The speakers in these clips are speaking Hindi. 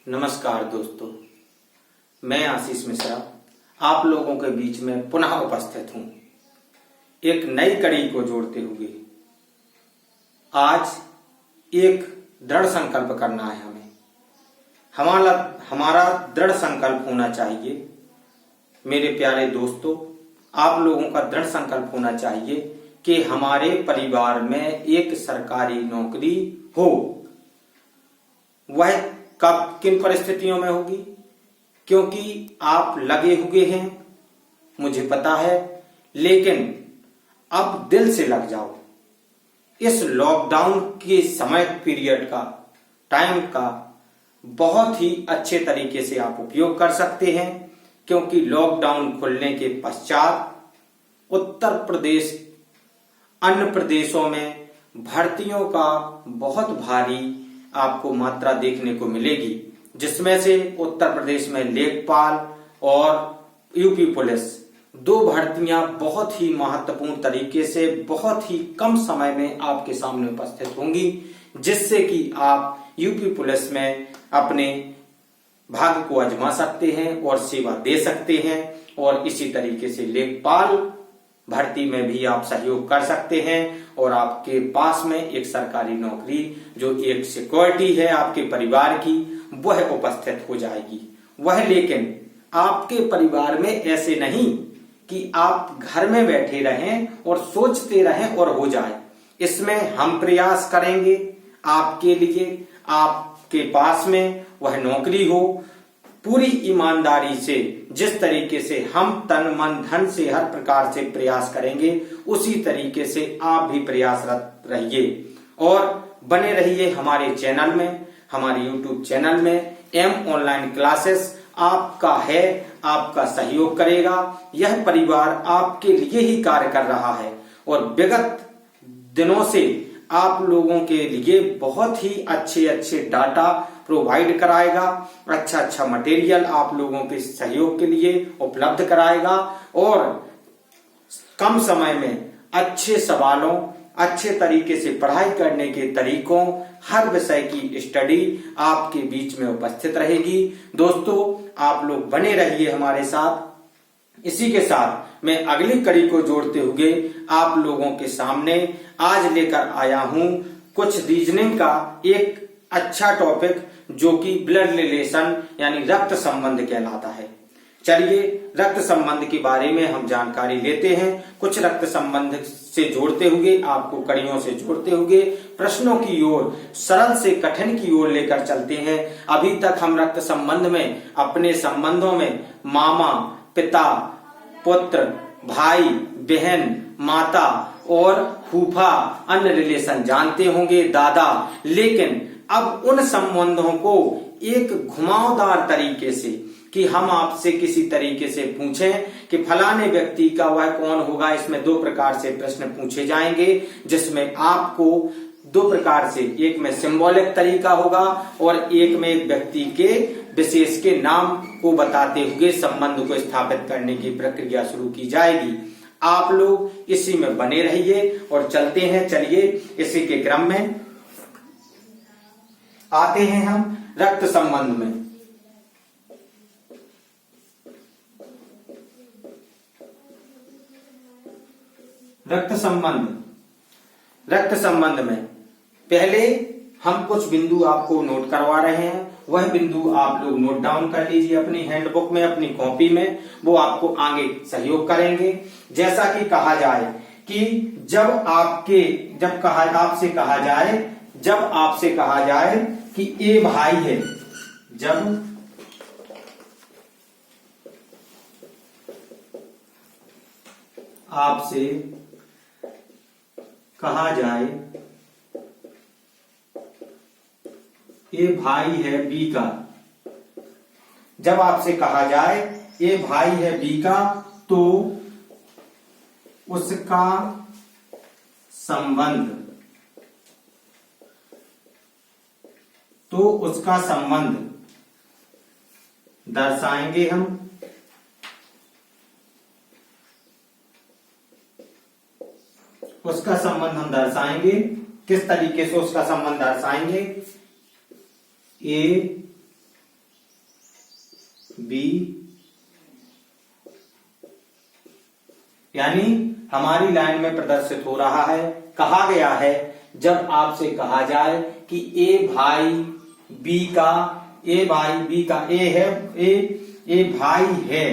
नमस्कार दोस्तों, मैं आशीष मिश्रा आप लोगों के बीच में पुनः उपस्थित हूं एक नई कड़ी को जोड़ते हुए। आज एक दृढ़ संकल्प करना है हमें। हमारा दृढ़ संकल्प होना चाहिए मेरे प्यारे दोस्तों, आप लोगों का दृढ़ संकल्प होना चाहिए कि हमारे परिवार में एक सरकारी नौकरी हो। वह कब किन परिस्थितियों में होगी, क्योंकि आप लगे हुए हैं मुझे पता है, लेकिन अब दिल से लग जाओ। इस लॉकडाउन के समय पीरियड का टाइम का बहुत ही अच्छे तरीके से आप उपयोग कर सकते हैं, क्योंकि लॉकडाउन खुलने के पश्चात उत्तर प्रदेश अन्य प्रदेशों में भर्तियों का बहुत भारी आपको मात्रा देखने को मिलेगी, जिसमें से उत्तर प्रदेश में लेखपाल और यूपी पुलिस दो भर्तियां बहुत ही महत्वपूर्ण तरीके से बहुत ही कम समय में आपके सामने उपस्थित होंगी, जिससे कि आप यूपी पुलिस में अपने भाग्य को आजमा सकते हैं और सेवा दे सकते हैं। और इसी तरीके से लेखपाल भर्ती में भी आप सहयोग कर सकते हैं और आपके पास में एक सरकारी नौकरी जो एक सिक्योरिटी है आपके परिवार की, वह उपस्थित हो जाएगी। वह लेकिन आपके परिवार में ऐसे नहीं कि आप घर में बैठे रहें और सोचते रहें और हो जाए। इसमें हम प्रयास करेंगे आपके लिए, आपके पास में वह नौकरी हो। पूरी ईमानदारी से जिस तरीके से हम तन मन धन से हर प्रकार से प्रयास करेंगे, उसी तरीके से आप भी प्रयासरत रहिए और बने रहिए हमारे चैनल में, हमारे YouTube चैनल में। एम ऑनलाइन क्लासेस आपका है, आपका सहयोग करेगा। यह परिवार आपके लिए ही कार्य कर रहा है और विगत दिनों से आप लोगों के लिए बहुत ही अच्छे डाटा प्रोवाइड कराएगा, अच्छा मटेरियल आप लोगों के सहयोग के लिए उपलब्ध कराएगा और कम समय में अच्छे सवालों, अच्छे तरीके से पढ़ाई करने के तरीकों, हर विषय की स्टडी आपके बीच में उपस्थित रहेगी। दोस्तों, आप लोग बने रहिए हमारे साथ। इसी के साथ मैं अगली कड़ी को जोड़ते हुए आप लोगों के सामने आज लेकर आया हूं कुछ रीजनिंग का एक अच्छा टॉपिक, जो कि ब्लड रिलेशन यानी रक्त संबंध कहलाता है। चलिए रक्त संबंध के बारे में हम जानकारी लेते हैं। कुछ रक्त संबंध से जोड़ते हुए, आपको कड़ियों से जोड़ते हुए प्रश्नों की ओर, सरल से कठिन की ओर लेकर चलते हैं। अभी तक हम रक्त संबंध में अपने संबंधों में मामा, पिता, पुत्र, भाई, बहन, माता और फूफा, अन्य रिलेशन जानते होंगे, दादा। लेकिन अब उन संबंधों को एक घुमावदार तरीके से, कि हम आपसे किसी तरीके से पूछें कि फलाने व्यक्ति का वह कौन होगा, इसमें दो प्रकार से प्रश्न पूछे जाएंगे, जिसमें आपको दो प्रकार से, एक में सिंबॉलिक तरीका होगा और एक में एक व्यक्ति के विशेष के नाम को बताते हुए संबंध को स्थापित करने की प्रक्रिया शुरू की जाएगी। आप लोग इसी में बने रहिए और चलते हैं। चलिए इसी के क्रम में आते हैं हम रक्त संबंध में। रक्त संबंध में पहले हम कुछ बिंदु आपको नोट करवा रहे हैं। वह बिंदु आप लोग नोट डाउन कर लीजिए अपनी हैंडबुक में, अपनी कॉपी में, वो आपको आगे सहयोग करेंगे। जैसा कि कहा जाए कि जब आपसे कहा जाए कि ए भाई है, जब आपसे कहा जाए ए भाई है बी का, जब आपसे कहा जाए ए भाई है बी का, तो उसका संबंध दर्शाएंगे हम। उसका संबंध हम दर्शाएंगे। किस तरीके से उसका संबंध दर्शाएंगे? ए बी, यानी हमारी लाइन में प्रदर्शित हो रहा है। कहा गया है जब आपसे कहा जाए कि ए भाई बी का, ए भाई बी का, ए है, ए भाई है,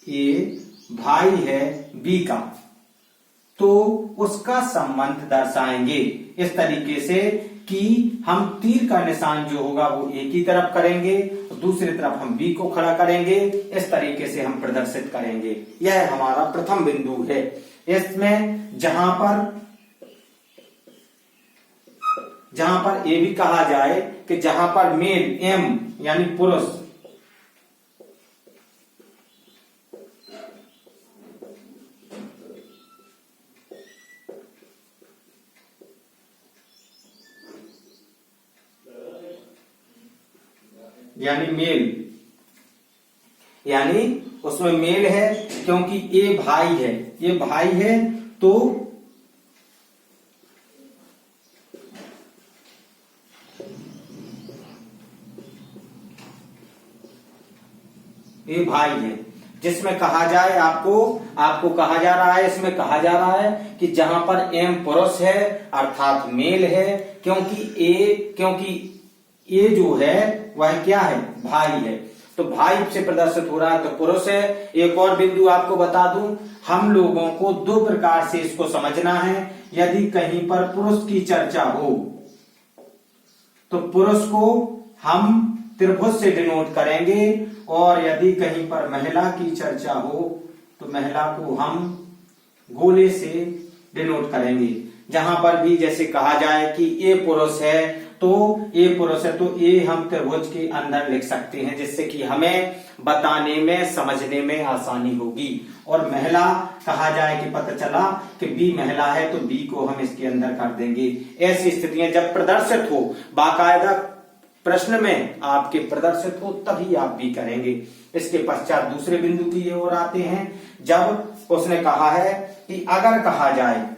ए भाई है बी का, तो उसका संबंध दर्शाएंगे इस तरीके से कि हम तीर का निशान जो होगा वो ए की तरफ करेंगे, दूसरी तरफ हम बी को खड़ा करेंगे, इस तरीके से हम प्रदर्शित करेंगे। यह हमारा प्रथम बिंदु है। इसमें जहां पर ये भी कहा जाए कि जहां पर मेल एम यानी पुरुष, यानी मेल, यानी उसमें मेल है क्योंकि ये भाई है, ये भाई है, तो ये भाई है। जिसमें कहा जाए आपको कहा जा रहा है, इसमें कहा जा रहा है कि जहां पर एम पुरुष है अर्थात मेल है, क्योंकि ये जो है वह क्या है, भाई है, तो भाई से प्रदर्शित हो रहा है तो पुरुष है। एक और बिंदु आपको बता दूं, हम लोगों को दो प्रकार से इसको समझना है। यदि कहीं पर पुरुष की चर्चा हो तो पुरुष को हम त्रिभुज से डिनोट करेंगे, और यदि कहीं पर महिला की चर्चा हो तो महिला को हम गोले से डिनोट करेंगे। जहां पर भी जैसे कहा जाए कि ये पुरुष है तो ये पुरुष है, तो ये हम त्रिभुज के अंदर लिख सकते हैं, जिससे कि हमें बताने में समझने में आसानी होगी। और महिला कहा जाए कि पता चला कि बी महिला है तो बी को हम इसके अंदर कर देंगे। ऐसी स्थितियां जब प्रदर्शित हो, बाकायदा प्रश्न में आपके प्रदर्शित हो, तभी आप भी करेंगे। इसके पश्चात दूसरे बिंदु की ओर आते हैं। जब उसने कहा है कि अगर कहा जाए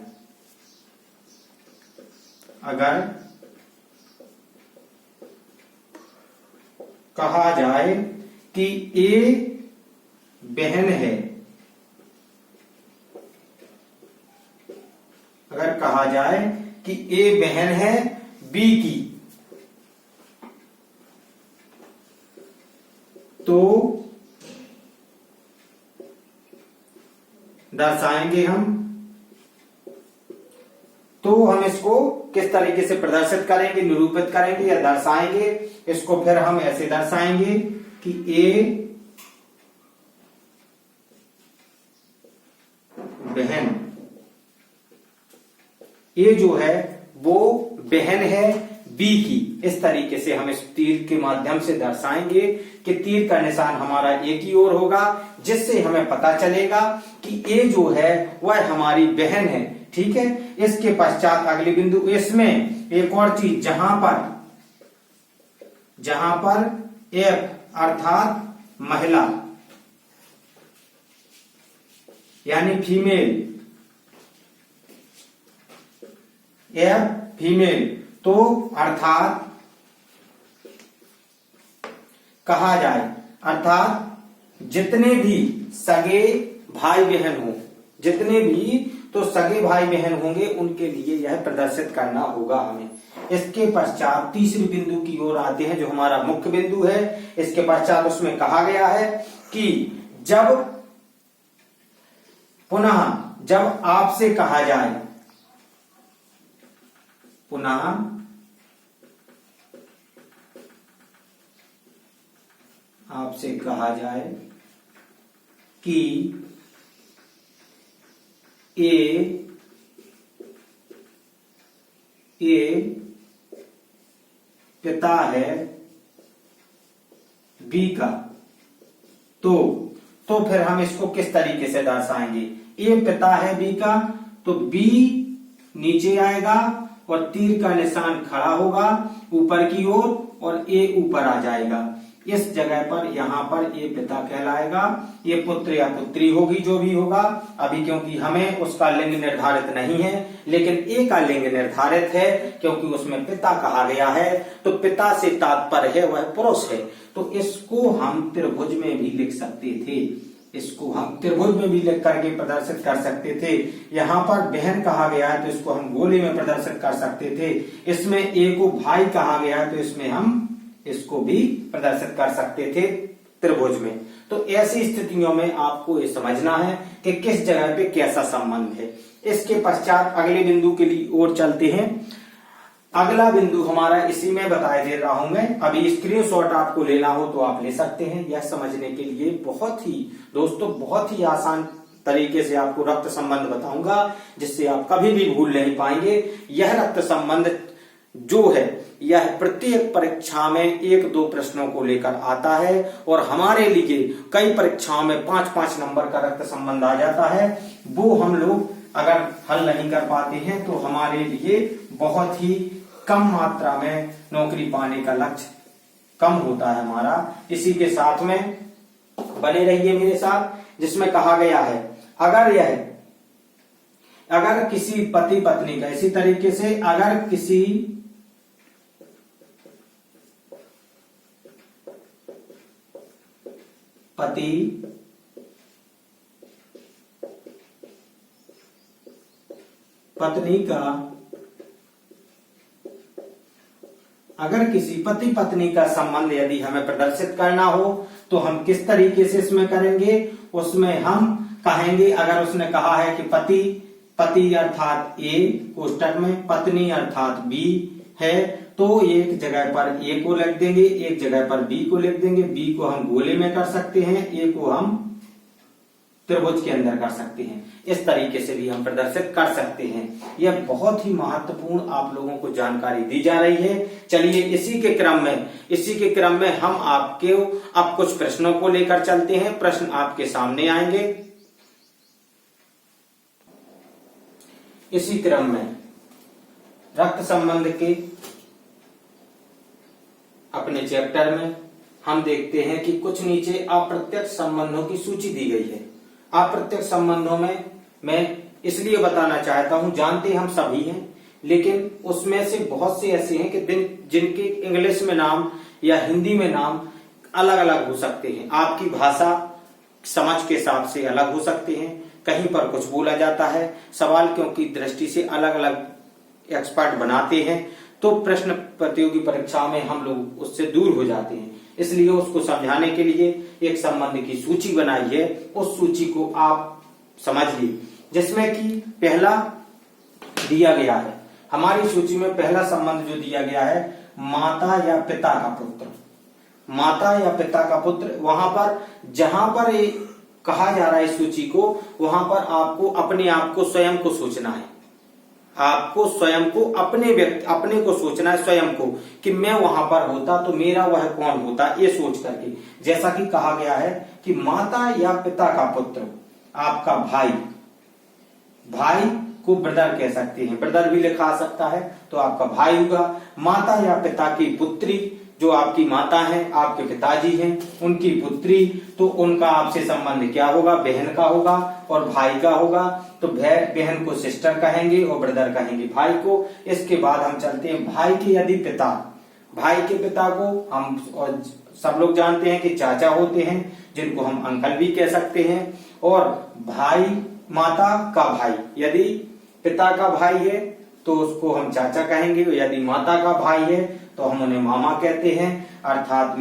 कि ए बहन है, अगर कहा जाए कि ए बहन है बी की, तो दर्शाएंगे हम। तो हम इसको किस तरीके से प्रदर्शित करेंगे, निरूपित करेंगे या दर्शाएंगे, इसको फिर हम ऐसे दर्शाएंगे कि ए बहन, ए जो है वो बहन है बी की। इस तरीके से हम इस तीर के माध्यम से दर्शाएंगे कि तीर का निशान हमारा ए की ओर होगा, जिससे हमें पता चलेगा कि ए जो है वह हमारी बहन है। ठीक है। इसके पश्चात अगले बिंदु, इसमें एक और चीज, जहां पर एफ अर्थात महिला यानी फीमेल, एफ फीमेल, तो अर्थात कहा जाए अर्थात जितने भी सगे भाई बहन हो, जितने भी तो सगे भाई बहन होंगे उनके लिए यह प्रदर्शित करना होगा हमें। इसके पश्चात तीसरी बिंदु की ओर आते हैं जो हमारा मुख्य बिंदु है। इसके पश्चात उसमें कहा गया है कि जब पुनः जब आपसे कहा जाए, पुनः आपसे कहा जाए कि ए पिता है बी का, तो फिर हम इसको किस तरीके से दर्शाएंगे। ए पिता है बी का, तो बी नीचे आएगा और तीर का निशान खड़ा होगा ऊपर की ओर और ए ऊपर आ जाएगा। इस जगह पर यहाँ पर ये पिता कहलाएगा, ये पुत्र या पुत्री होगी जो भी होगा। अभी क्योंकि हमें उसका लिंग निर्धारित नहीं है, लेकिन ए का लिंग निर्धारित है क्योंकि उसमें पिता कहा गया है। तो पिता से तात्पर्य है वह पुरुष है। तो इसको हम त्रिभुज में भी लिख सकते थे, इसको हम त्रिभुज में भी लिख करके प्रदर्शित कर सकते थे। यहाँ पर बहन कहा गया है तो इसको हम गोले में प्रदर्शित कर सकते थे। इसमें ए को भाई कहा गया है तो इसमें हम इसको भी प्रदर्शित कर सकते थे त्रिभुज में। तो ऐसी स्थितियों में आपको ये समझना है कि किस जगह पे कैसा संबंध है। इसके पश्चात अगले बिंदु के लिए और चलते हैं। अगला बिंदु हमारा इसी में बताया दे रहा हूं मैं। अभी स्क्रीनशॉट आपको लेना हो तो आप ले सकते हैं। यह समझने के लिए बहुत ही दोस्तों बहुत ही आसान तरीके से आपको रक्त संबंध बताऊंगा, जिससे आप कभी भी भूल नहीं पाएंगे। यह रक्त संबंध जो है यह प्रत्येक परीक्षा में 1-2 प्रश्नों को लेकर आता है और हमारे लिए कई परीक्षाओं में 5-5 नंबर का रक्त संबंध आ जाता है। वो हम लोग अगर हल नहीं कर पाते हैं तो हमारे लिए बहुत ही कम मात्रा में नौकरी पाने का लक्ष्य कम होता है हमारा। इसी के साथ में बने रहिए मेरे साथ, जिसमें कहा गया है अगर किसी पति पत्नी का, इसी तरीके से अगर किसी पति पत्नी का, अगर किसी पति पत्नी का संबंध यदि हमें प्रदर्शित करना हो तो हम किस तरीके से इसमें करेंगे। उसमें हम कहेंगे, अगर उसने कहा है कि पति अर्थात ए कोष्टक में, पत्नी अर्थात बी है, तो एक जगह पर ए को लिख देंगे, एक जगह पर बी को लिख देंगे। बी को हम गोले में कर सकते हैं, ए को हम त्रिभुज के अंदर कर सकते हैं। इस तरीके से भी हम प्रदर्शित कर सकते हैं। यह बहुत ही महत्वपूर्ण आप लोगों को जानकारी दी जा रही है। चलिए इसी के क्रम में हम आपके अब कुछ प्रश्नों को लेकर चलते हैं। प्रश्न आपके सामने आएंगे। इसी क्रम में रक्त संबंध के अपने चैप्टर में हम देखते हैं कि कुछ नीचे अप्रत्यक्ष संबंधों की सूची दी गई है। अप्रत्यक्ष संबंधों में मैं इसलिए बताना चाहता हूं, जानते हम सभी हैं, लेकिन उसमें से बहुत से ऐसे हैं कि जिनके इंग्लिश में नाम या हिंदी में नाम अलग अलग हो सकते हैं। आपकी भाषा समझ के हिसाब से अलग हो सकते हैं। कहीं पर कुछ बोला जाता है, सवाल क्योंकि दृष्टि से अलग अलग एक्सपर्ट बनाते हैं, तो प्रश्न प्रतियोगी परीक्षा में हम लोग उससे दूर हो जाते हैं। इसलिए उसको समझाने के लिए एक संबंध की सूची बनाई है। उस सूची को आप समझिए, जिसमें कि पहला दिया गया है, हमारी सूची में पहला संबंध जो दिया गया है, माता या पिता का पुत्र। माता या पिता का पुत्र, वहां पर जहां पर कहा जा रहा है इस सूची को, वहां पर आपको अपने आप को स्वयं को सोचना है। आपको स्वयं को अपने को सोचना है स्वयं को कि मैं वहां पर होता तो मेरा वह कौन होता, ये सोच करके। जैसा कि कहा गया है कि माता या पिता का पुत्र, आपका भाई को ब्रदर कह सकते हैं, ब्रदर भी लिखा आ सकता है, तो आपका भाई होगा। माता या पिता की पुत्री, जो आपकी माता है, आपके पिताजी हैं, उनकी पुत्री, तो उनका आपसे संबंध क्या होगा, बहन का होगा और भाई का होगा। तो बहन को सिस्टर कहेंगे और ब्रदर कहेंगे भाई को। इसके बाद हम चलते हैं भाई के यदि पिता, भाई के पिता को हम और सब लोग जानते हैं कि चाचा होते हैं, जिनको हम अंकल भी कह सकते हैं। और भाई माता का भाई, यदि पिता का भाई है तो उसको हम चाचा कहेंगे, यदि माता का भाई है तो हम उन्हें मामा कहते हैं, अर्थात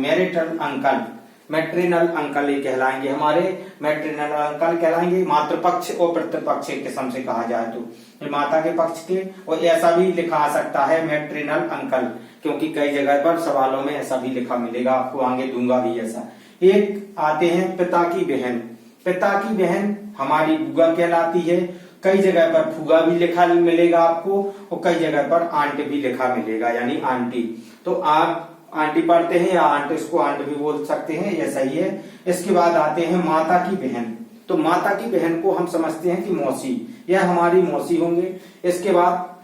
मैट्रिनल अंकल ये कहलाएंगे, हमारे मैट्रिनल अंकल कहलाएंगे। मातृपक्ष और पितृपक्ष एक किस्म से कहा जाए तो माता के पक्ष के, और ऐसा भी लिखा आ सकता है मैट्रिनल अंकल, क्योंकि कई जगह पर सवालों में ऐसा भी लिखा मिलेगा, आपको आगे दूंगा भी ऐसा। एक आते हैं पिता की बहन। पिता की बहन हमारी बुआ कहलाती है। कई जगह पर फूगा भी लिखा मिलेगा आपको, और कई जगह पर आंट भी लिखा मिलेगा, यानी आंटी। तो आप आंटी पढ़ते हैं या आंट, इसको आंट भी बोल सकते हैं, यह सही है। इसके बाद आते हैं माता की बहन। तो माता की बहन को हम समझते हैं कि मौसी, यह हमारी मौसी होंगे। इसके बाद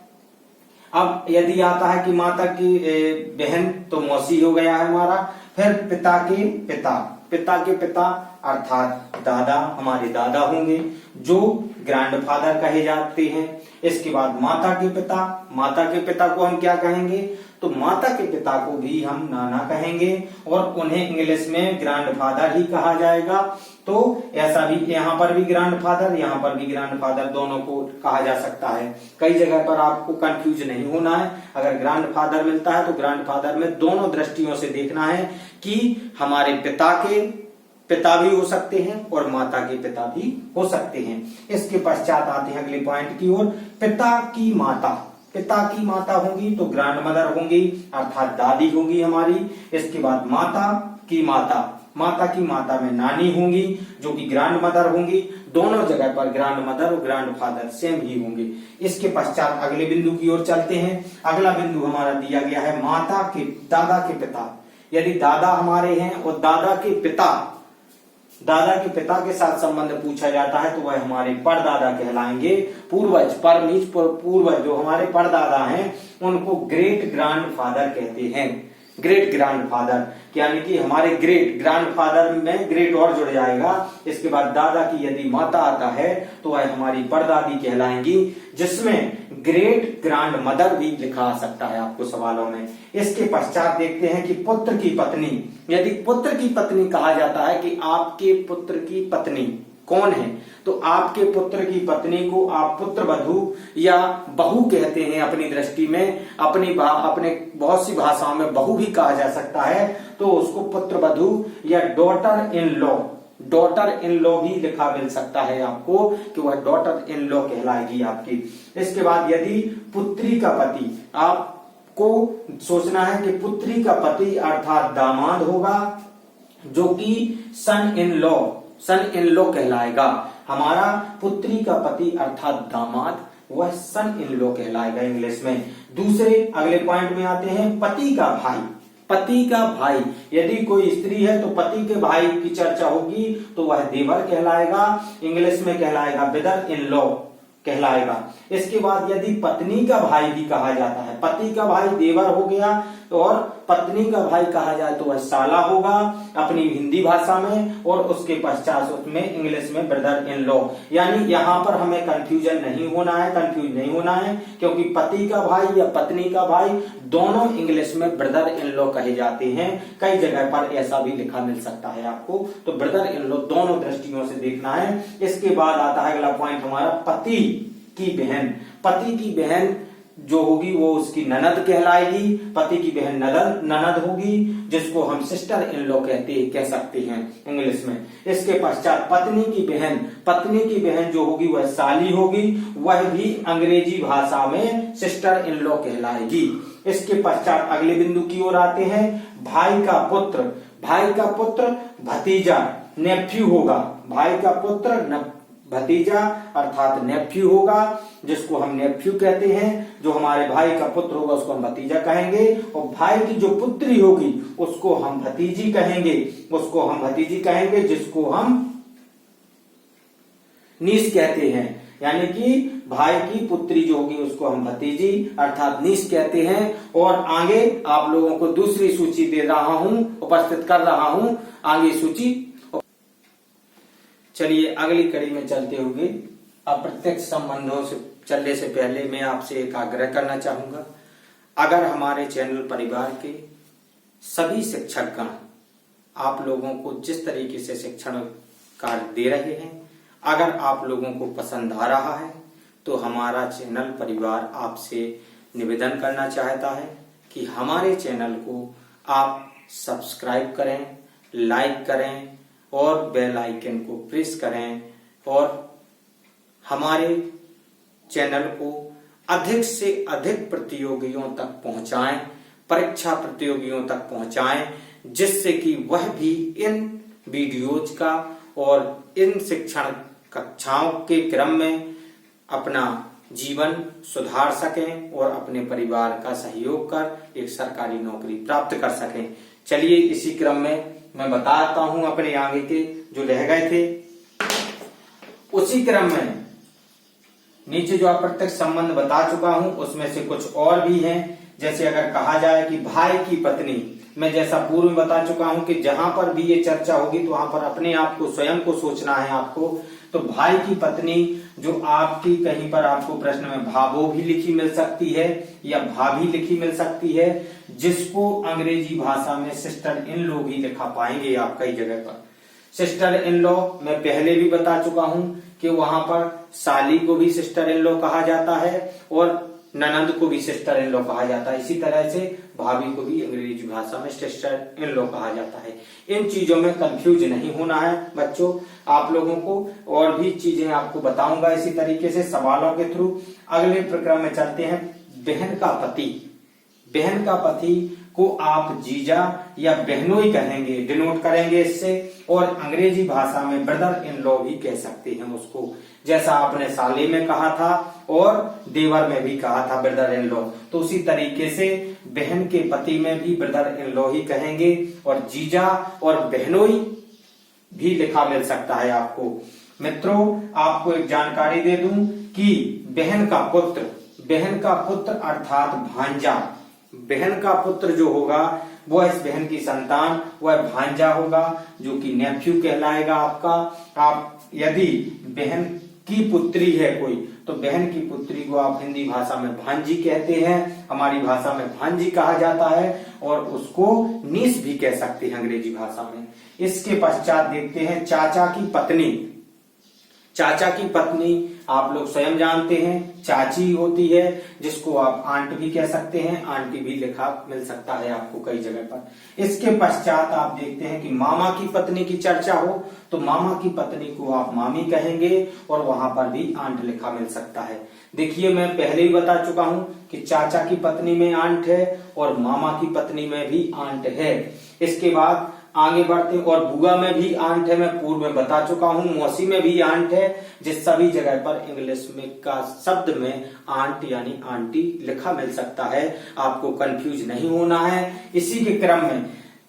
अब यदि आता है कि माता की बहन तो मौसी हो गया है हमारा। फिर पिता के पिता, पिता के पिता अर्थात दादा, हमारे दादा होंगे जो ग्रैंडफादर कहे जाते हैं। इसके बाद माता के पिता, माता के पिता को हम क्या कहेंगे, तो माता के पिता को भी हम नाना कहेंगे और उन्हें इंग्लिश में ग्रैंडफादर ही कहा जाएगा। तो ऐसा भी यहाँ पर भी ग्रैंडफादर, यहाँ पर भी ग्रैंडफादर, दोनों को कहा जा सकता है। कई जगह पर आपको कंफ्यूज नहीं होना है। अगर ग्रैंडफादर मिलता है तो ग्रैंडफादर में दोनों दृष्टियों से देखना है कि हमारे पिता के पिता भी हो सकते हैं और माता के पिता भी हो सकते हैं। इसके पश्चात आते हैं अगले पॉइंट की ओर। पिता की माता, पिता की माता होंगी तो ग्रैंड मदर होंगी अर्थात दादी होंगी हमारी। इसके बाद माता की माता, माता की माता में नानी होंगी जो कि ग्रैंड मदर होंगी। दोनों जगह पर ग्रैंड मदर और ग्रैंड फादर सेम ही होंगे। इसके पश्चात अगले बिंदु की ओर चलते हैं। अगला बिंदु हमारा दिया गया है माता के दादा के पिता। यदि दादा हमारे हैं और दादा के पिता, दादा के पिता के साथ संबंध पूछा जाता है तो वह हमारे परदादा कहलाएंगे। पूर्वज, परनीच पूर्वज जो हमारे परदादा हैं उनको ग्रेट ग्रैंडफादर कहते हैं। ग्रेट ग्रैंडफादर यानी कि हमारे ग्रेट ग्रैंडफादर में ग्रेट और जुड़ जाएगा। इसके बाद दादा की यदि माता आता है तो वह हमारी परदादी कहलाएंगी, जिसमें ग्रेट ग्रैंड मदर भी लिखा आ सकता है आपको सवालों में। इसके पश्चात देखते हैं कि पुत्र की पत्नी। यदि पुत्र की पत्नी कहा जाता है कि आपके पुत्र की पत्नी कौन है, तो आपके पुत्र की पत्नी को आप पुत्र वधू या बहू कहते हैं अपनी दृष्टि में। अपने बहुत सी भाषाओं में बहू भी कहा जा सकता है, तो उसको पुत्र वधू या daughter in law, daughter in law भी लिखा मिल सकता है आपको कि वह डॉटर इन लॉ कहलाएगी आपकी। इसके बाद यदि पुत्री का पति, आपको सोचना है कि पुत्री का पति अर्थात दामाद होगा जो कि सन in law, sun in law कहलाएगा। हमारा पुत्री का पति अर्थात दामाद वह सन इन लॉ कहलाएगा इंग्लिश में। दूसरे अगले पॉइंट में आते हैं पति का भाई। पति का भाई, यदि कोई स्त्री है तो पति के भाई की चर्चा होगी तो वह देवर कहलाएगा। इंग्लिश में कहलाएगा ब्रदर इन लॉ कहलाएगा। इसके बाद यदि पत्नी का भाई भी कहा जाता है, पति का भाई देवर हो गया और पत्नी का भाई कहा जाए तो वह साला होगा अपनी हिंदी भाषा में, और उसके पश्चात उसमें इंग्लिश में ब्रदर इन लॉ। यानी यहाँ पर हमें कंफ्यूजन नहीं होना है, कंफ्यूज नहीं होना है, क्योंकि पति का भाई या पत्नी का भाई दोनों इंग्लिश में ब्रदर इन लॉ कहे जाते हैं। कई जगह पर ऐसा भी लिखा मिल सकता है आपको, तो ब्रदर इन लॉ दोनों दृष्टियों से देखना है। इसके बाद आता है अगला पॉइंट हमारा पति की बहन। पति की बहन जो होगी वो उसकी ननद कहलाएगी। पति की बहन ननद होगी जिसको हम सिस्टर इन लॉ कह सकते हैं इंग्लिश में। इसके पश्चात पत्नी की बहन, पत्नी की बहन जो होगी वह साली होगी, वह भी अंग्रेजी भाषा में सिस्टर इन लॉ कहलाएगी। इसके पश्चात अगले बिंदु की ओर आते हैं भाई का पुत्र। भाई का पुत्र भतीजा, नेफ्यू होगा। भाई का पुत्र भतीजा अर्थात नेफ्यू होगा, जिसको हम नेफ्यू कहते हैं। जो हमारे भाई का पुत्र होगा उसको हम भतीजा कहेंगे, और भाई की जो पुत्री होगी उसको हम भतीजी कहेंगे, उसको हम भतीजी कहेंगे, जिसको हम नीस कहते हैं। यानी कि भाई की पुत्री जो होगी उसको हम भतीजी अर्थात नीस कहते हैं। और आगे आप लोगों को दूसरी सूची दे रहा हूं, उपस्थित कर रहा हूं आगे सूची। चलिए अगली कड़ी में चलते हुए अप्रत्यक्ष संबंधों से चलने से पहले मैं आपसे एक आग्रह करना चाहूंगा। अगर हमारे चैनल परिवार के सभी शिक्षकगण आप लोगों को जिस तरीके से शिक्षण कार्य दे रहे हैं, अगर आप लोगों को पसंद आ रहा है तो हमारा चैनल परिवार आपसे निवेदन करना चाहता है कि हमारे चैनल को आप सब्सक्राइब करें, लाइक करें और बेल आइकन को प्रेस करें, और हमारे चैनल को अधिक से अधिक प्रतियोगियों तक पहुंचाएं, परीक्षा प्रतियोगियों तक पहुंचाएं, जिससे कि वह भी इन वीडियोज का और इन शिक्षण कक्षाओं के क्रम में अपना जीवन सुधार सकें और अपने परिवार का सहयोग कर एक सरकारी नौकरी प्राप्त कर सकें। चलिए इसी क्रम में मैं बताता हूं अपने आगे के जो रह गए थे। उसी क्रम में नीचे जो अप्रत्यक्ष संबंध बता चुका हूं उसमें से कुछ और भी हैं। जैसे अगर कहा जाए कि भाई की पत्नी, मैं जैसा पूर्व में बता चुका हूं कि जहां पर भी ये चर्चा होगी तो वहां पर अपने आप को स्वयं को सोचना है आपको। तो भाई की पत्नी जो आपकी कहीं पर आपको प्रश्न में भाभो भी लिखी मिल सकती है या भाभी लिखी मिल सकती है, जिसको अंग्रेजी भाषा में सिस्टर इन लॉ भी लिखा पाएंगे आप कई जगह पर। सिस्टर इन लॉ मैं पहले भी बता चुका हूं कि वहां पर साली को भी सिस्टर इन लॉ कहा जाता है और ननंद को भी सिस्टर इन लॉ कहा जाता है। इसी तरह से भाभी को भी अंग्रेजी भाषा में सिस्टर इन लॉ कहा जाता है। इन चीजों में कंफ्यूज नहीं होना है बच्चों आप लोगों को, और भी चीजें आपको बताऊंगा इसी तरीके से सवालों के थ्रू। अगले प्रक्रम में चलते हैं। बहन का पति, बहन का पति को आप जीजा या बहनोई कहेंगे, डिनोट करेंगे इससे, और अंग्रेजी भाषा में ब्रदर इन लॉ भी कह सकते हैं उसको, जैसा आपने साले में कहा था और देवर में भी कहा था ब्रदर इन लॉ। तो उसी तरीके से बहन के पति में भी ब्रदर इन लॉ ही कहेंगे, और जीजा और बहनोई भी लिखा मिल सकता है आपको। मित्रों आपको एक जानकारी दे दूं कि बहन का पुत्र अर्थात भांजा, बहन का पुत्र जो होगा वह इस बहन की संतान वह भांजा होगा, जो कि नेफ्यू कहलाएगा आपका। आप यदि बहन की पुत्री है कोई, तो बहन की पुत्री को आप हिंदी भाषा में भांजी कहते हैं, हमारी भाषा में भांजी कहा जाता है, और उसको नीस भी कह सकते हैं अंग्रेजी भाषा में। इसके पश्चात देखते हैं चाचा की पत्नी। चाचा की पत्नी आप लोग स्वयं जानते हैं चाची होती है, जिसको आप आंट भी कह सकते हैं, आंटी भी लिखा मिल सकता है आपको कई जगह पर। इसके पश्चात आप देखते हैं कि मामा की पत्नी की चर्चा हो तो मामा की पत्नी को आप मामी कहेंगे, और वहां पर भी आंट लिखा मिल सकता है। देखिए मैं पहले ही बता चुका हूं कि चाचा की पत्नी में आंट है और मामा की पत्नी में भी आंट है। इसके बाद आगे बढ़ते, और बुआ में भी आंट है, मैं पूर्व में बता चुका हूं। मौसी में भी आंट है, जिस सभी जगह पर इंग्लिश में का शब्द में आंट यानी आंटी लिखा मिल सकता है, आपको कंफ्यूज नहीं होना है। इसी के क्रम में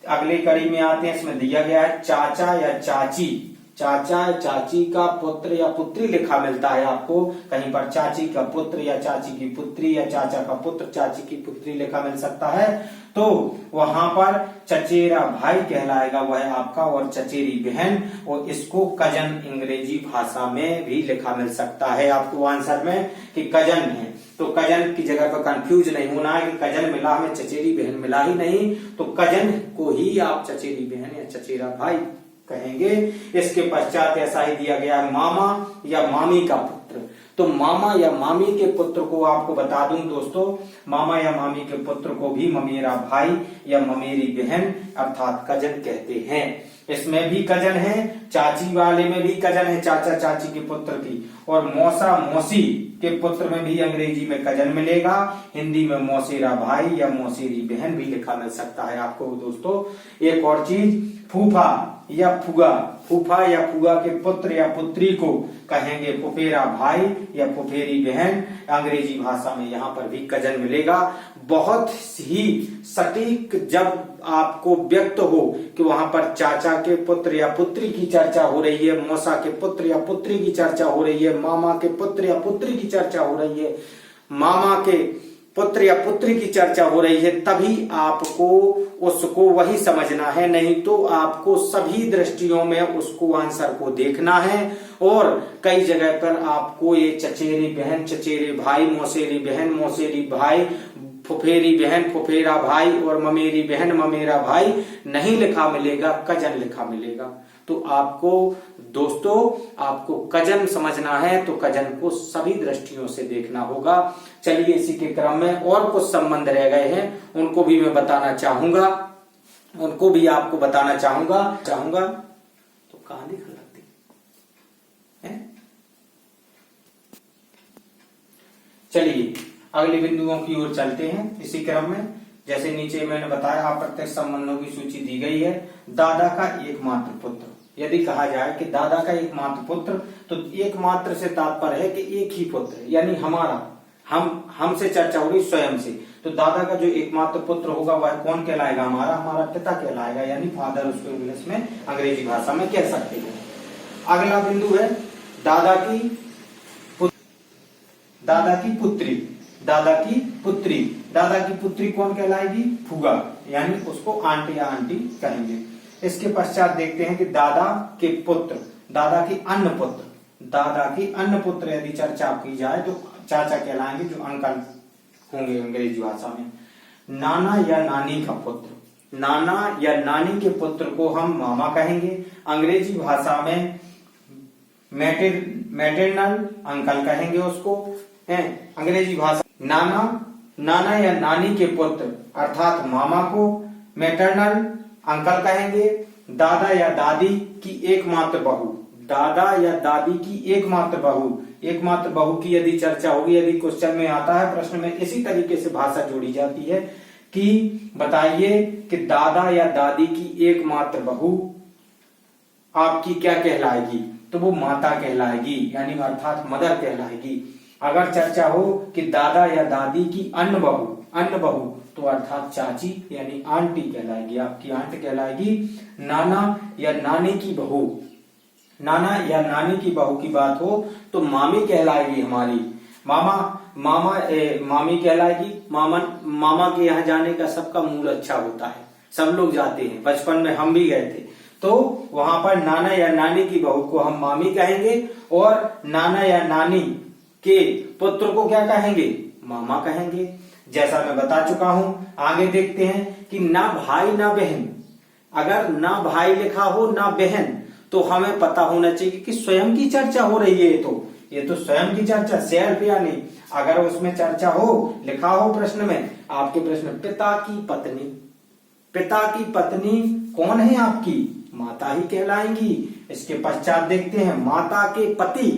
अगले कड़ी में आते हैं। इसमें दिया गया है चाचा या चाची, चाचा चाची का पुत्र या पुत्री लिखा मिलता है आपको, कहीं पर चाची का पुत्र या चाची की पुत्री या चाचा का पुत्र चाची की पुत्री लिखा मिल सकता है। तो वहां पर चचेरा भाई कहलाएगा वह आपका, और चचेरी बहन, और इसको कजन अंग्रेजी भाषा में भी लिखा मिल सकता है आपको आंसर में कि कजन है। तो कजन की जगह पर कंफ्यूज नहीं होना है कि कजन मिला हमें चचेरी बहन मिला ही नहीं, तो कजन को ही आप चचेरी बहन या चचेरा भाई कहेंगे। इसके पश्चात ऐसा ही दिया गया है मामा या मामी का पुत्र। तो मामा या मामी के पुत्र को आपको बता दूं दोस्तों, मामा या मामी के पुत्र को भी ममेरा भाई या ममेरी बहन अर्थात कजन कहते हैं। इसमें भी कजन है, चाची वाले में भी कजन है, चाचा चाची के पुत्र की, और मौसा मौसी के पुत्र में भी अंग्रेजी में कजन मिलेगा, हिंदी में मौसेरा भाई या मौसेरी बहन भी लिखा मिल सकता है आपको दोस्तों। एक और चीज, फूफा या फुगा, फूफा या फुगा के पुत्र या पुत्री को कहेंगे फुफेरा भाई या फुफेरी बहन, अंग्रेजी भाषा में यहाँ पर भी कजन मिलेगा। बहुत ही सटीक जब आपको व्यक्त हो कि वहां पर चाचा के पुत्र या पुत्री की चर्चा हो रही है, मौसा के पुत्र या पुत्री की चर्चा हो रही है, मामा के पुत्र या पुत्री की चर्चा हो रही है, मामा के पुत्र या पुत्री की चर्चा हो रही है, तभी आपको उसको वही समझना है, नहीं तो आपको सभी दृष्टियों में उसको आंसर को देखना है। और कई जगह पर आपको ये चचेरी बहन चचेरे भाई, मौसेरी बहन मौसेरी भाई, फुफेरी बहन फुफेरा भाई और ममेरी बहन ममेरा भाई नहीं लिखा मिलेगा, कजन लिखा मिलेगा। तो आपको दोस्तों आपको कजन समझना है तो कजन को सभी दृष्टियों से देखना होगा। चलिए इसी के क्रम में और कुछ संबंध रह गए हैं, उनको भी मैं बताना चाहूंगा, उनको भी आपको बताना चाहूंगा तो कहां दिखा लगती है। चलिए अगले बिंदुओं की ओर चलते हैं इसी क्रम में। जैसे नीचे मैंने बताया अप्रत्यक्ष संबंधों की सूची दी गई है। दादा का एकमात्र पुत्र, यदि कहा जाए कि दादा का एकमात्र पुत्र, तो एकमात्र से तात्पर्य है कि एक ही पुत्र, यानी हमारा, हमसे चर्चा हो रही स्वयं से। तो दादा का जो एकमात्र पुत्र होगा वह कौन कहलाएगा? हमारा पिता कहलाएगा, यानी फादर उसको इंग्लिश में अंग्रेजी भाषा में कह सकते हैं। अगला बिंदु है दादा की दादा की पुत्री, दादा की पुत्री, दादा की पुत्री कौन कहलाएगी? फूआ, यानी उसको आंटी या आंटी कहेंगे। इसके पश्चात देखते हैं कि दादा के पुत्र, दादा की अन्य पुत्र, दादा की अन्य पुत्र यदि चर्चा की जाए तो चाचा कहलाएंगे, जो अंकल होंगे अंग्रेजी भाषा में। नाना या नानी का पुत्र, नाना या नानी के पुत्र को हम मामा कहेंगे, अंग्रेजी भाषा में मैटरनल अंकल कहेंगे उसको, है अंग्रेजी भाषा। नाना या नानी के पुत्र अर्थात मामा को मैटरनल अंकल कहेंगे। दादा या दादी की एकमात्र बहू, दादा या दादी की एकमात्र बहू की यदि चर्चा होगी, यदि क्वेश्चन में आता है, प्रश्न में इसी तरीके से भाषा जोड़ी जाती है कि बताइए कि दादा या दादी की एकमात्र बहू आपकी क्या कहलाएगी? तो वो माता कहलाएगी, यानी अर्थात मदर कहलाएगी। अगर चर्चा हो कि दादा या दादी की अन्य बहू तो अर्थात चाची यानी आंटी कहलाएगी, आपकी आंट कहलाएगी। नाना या नानी की बहू, नाना या नानी की बहू की बात हो तो मामी कहलाएगी हमारी, मामी कहलाएगी। मामा के यहाँ जाने का सबका मूड अच्छा होता है, सब लोग जाते हैं, बचपन में हम भी गए थे। तो वहां पर नाना या नानी की बहू को हम मामी कहेंगे और नाना या नानी के पुत्र को क्या कहेंगे? मामा कहेंगे। जैसा मैं बता चुका हूं, आगे देखते हैं कि ना भाई ना बहन, अगर ना भाई लिखा हो ना बहन तो हमें पता होना चाहिए कि स्वयं की चर्चा हो रही है। ये तो स्वयं की चर्चा, सेल्फ या नहीं। अगर उसमें चर्चा हो, लिखा हो प्रश्न में, आपके प्रश्न पिता की पत्नी, पिता की पत्नी कौन है आपकी? माता ही कहलाएंगी। इसके पश्चात देखते हैं माता के पति,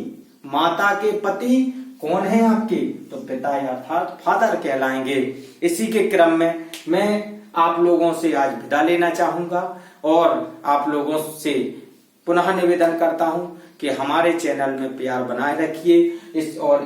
माता के पति कौन है आपके? तो पिता अर्थात फादर कहलाएंगे। इसी के क्रम में मैं आप लोगों से आज विदा लेना चाहूंगा और आप लोगों से पुनः निवेदन करता हूं कि हमारे चैनल में प्यार बनाए रखिए।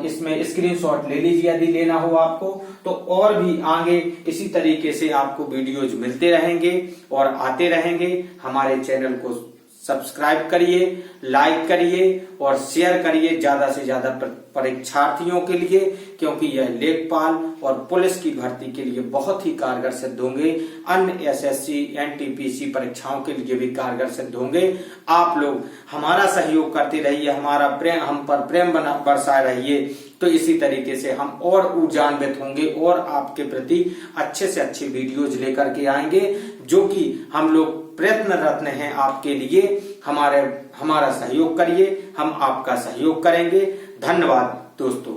इसमें स्क्रीनशॉट ले लीजिए यदि लेना हो आपको, तो और भी आगे इसी तरीके से आपको वीडियोज मिलते रहेंगे और आते रहेंगे। हमारे चैनल को सब्सक्राइब करिए, लाइक करिए और शेयर करिए ज्यादा से ज्यादा परीक्षार्थियों के लिए, क्योंकि यह लेखपाल और पुलिस की भर्ती के लिए बहुत ही कारगर सिद्ध होंगे। अन्य एसएससी एनटीपीसी परीक्षाओं के लिए भी कारगर सिद्ध होंगे। आप लोग हमारा सहयोग करते रहिए, हम पर प्रेम बरसाए रहिए, तो इसी तरीके से हम और ऊर्जान्वित होंगे और आपके प्रति अच्छे से अच्छे वीडियोज लेकर के आएंगे, जो कि हम लोग प्रयत्नरत हैं आपके लिए। हमारा सहयोग करिए, हम आपका सहयोग करेंगे। धन्यवाद दोस्तों।